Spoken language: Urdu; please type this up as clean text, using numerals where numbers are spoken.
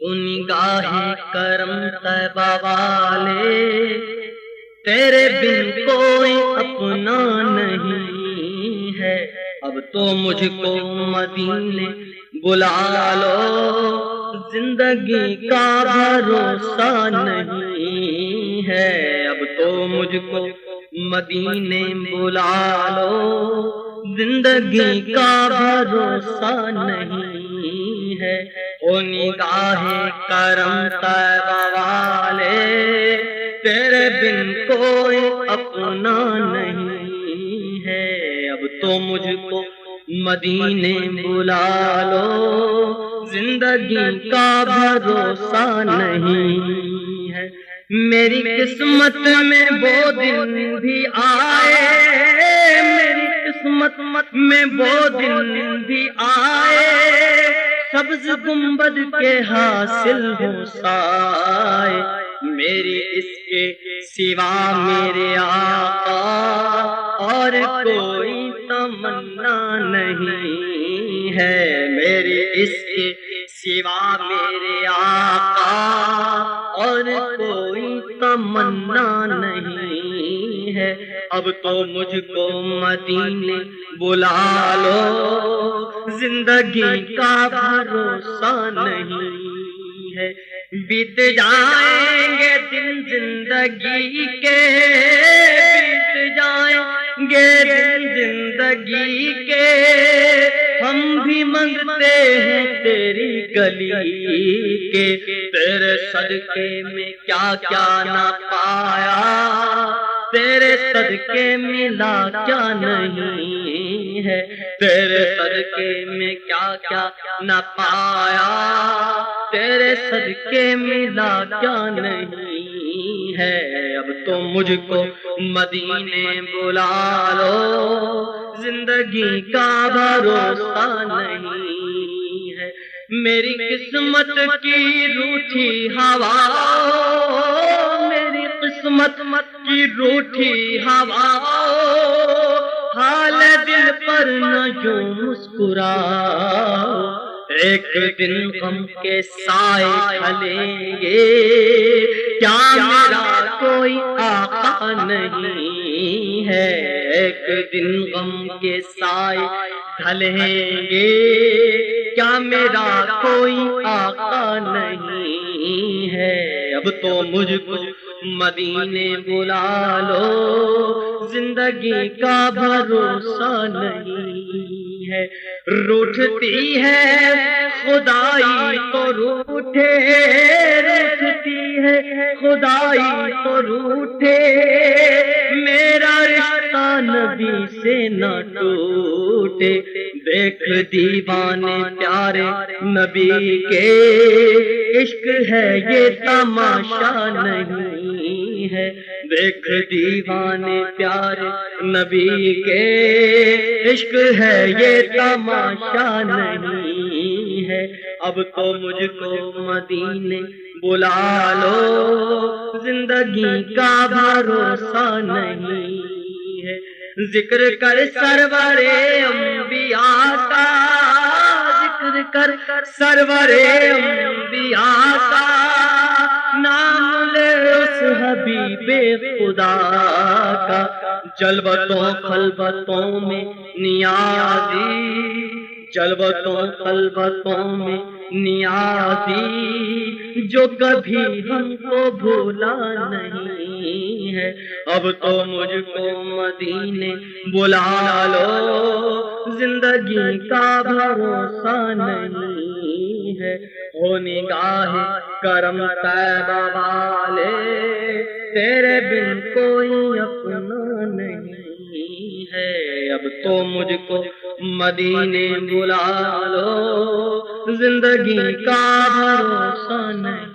نگاہ کرم طیبہ والے، تیرے بن کوئی اپنا نہیں ہے۔ اب تو مجھ کو مدینے بلا لو، زندگی کا بھروسہ نہیں ہے۔ اب تو مجھ کو مدینے بلا لو، زندگی کا بھروسہ نہیں ہے۔ او نگاہ کرم طیبہ والے، تیرے بن کوئی اپنا نہیں ہے۔ اب تو مجھ کو مدینے بلا لو، زندگی کا بھروسہ نہیں ہے۔ میری قسمت میں وہ دن بھی آئے، میری قسمت میں وہ دن بھی آئے، سبز گنبد کے حاصل ہو سائے۔ میری اس کے سوا میرے آقا اور کوئی تمنا نہیں ہے۔ میری اس کے سوا میرے آقا اور کوئی تمنا نہیں ہے۔ اب تو مجھ کو مدینے بلا لو، زندگی کا بھروسہ نہیں ہے۔ بیت جائیں گے دن زندگی کے، بیت جائیں گے دن زندگی کے، ہم بھی منگتے ہیں تیری گلی کے۔ تیرے صدقے میں کیا کیا نہ پایا، تیرے صدقے ملا کیا نہیں ہے۔ تیرے صدقے میں کیا کیا نہ پایا، تیرے صدقے ملا کیا نہیں ہے۔ اب تو مجھ کو مدینے بلا لو، زندگی کا بھروسہ نہیں ہے۔ میری قسمت کی روٹھی ہوا، میری قسمت کی روٹھی ہوا، حال دل پر نہ یوں مسکراؤ۔ ایک دن غم کے سائے ڈھلیں گے، کیا میرا کوئی آقا نہیں ہے۔ ایک دن غم کے سائے ڈھلیں گے، کیا میرا کوئی آقا نہیں ہے۔ اب تو مجھ کو مدینے بلا لو، زندگی کا بھروسہ نہیں ہے۔ روٹھتی ہے خدائی تو روٹھے، روٹھتی ہے خدائی تو روٹھے، میرا رشتہ نبی سے نہ ٹوٹے۔ دیکھ دیوانے پیارے نبی کے، عشق ہے یہ تماشا نہیں ہے۔ دیکھ دیوانے پیارے نبی کے، عشق ہے یہ تماشا نہیں ہے۔ اب تو مجھ کو مدینے بلا لو، زندگی کا بھروسہ نہیں ہے۔ ذکر کر سرور انبیاء کا، ذکر کر سرور انبیاء کا، نام لے اس حبیب خدا کا۔ جلوتوں خلوتوں میں نیازی، جلوتوں خلوتوں میں نیازی، جو کبھی ہم کو بھولا نہیں ہے۔ اب تو مجھ کو مدینے بلا لو، زندگی کا بھروسہ نہیں ہے۔ ہو نگاہ کرم طیبہ والے، تیرے بن کوئی اپنا نہیں ہے۔ اب تو مجھ کو مدینے بلا لو، زندگی کا بھروسہ نہیں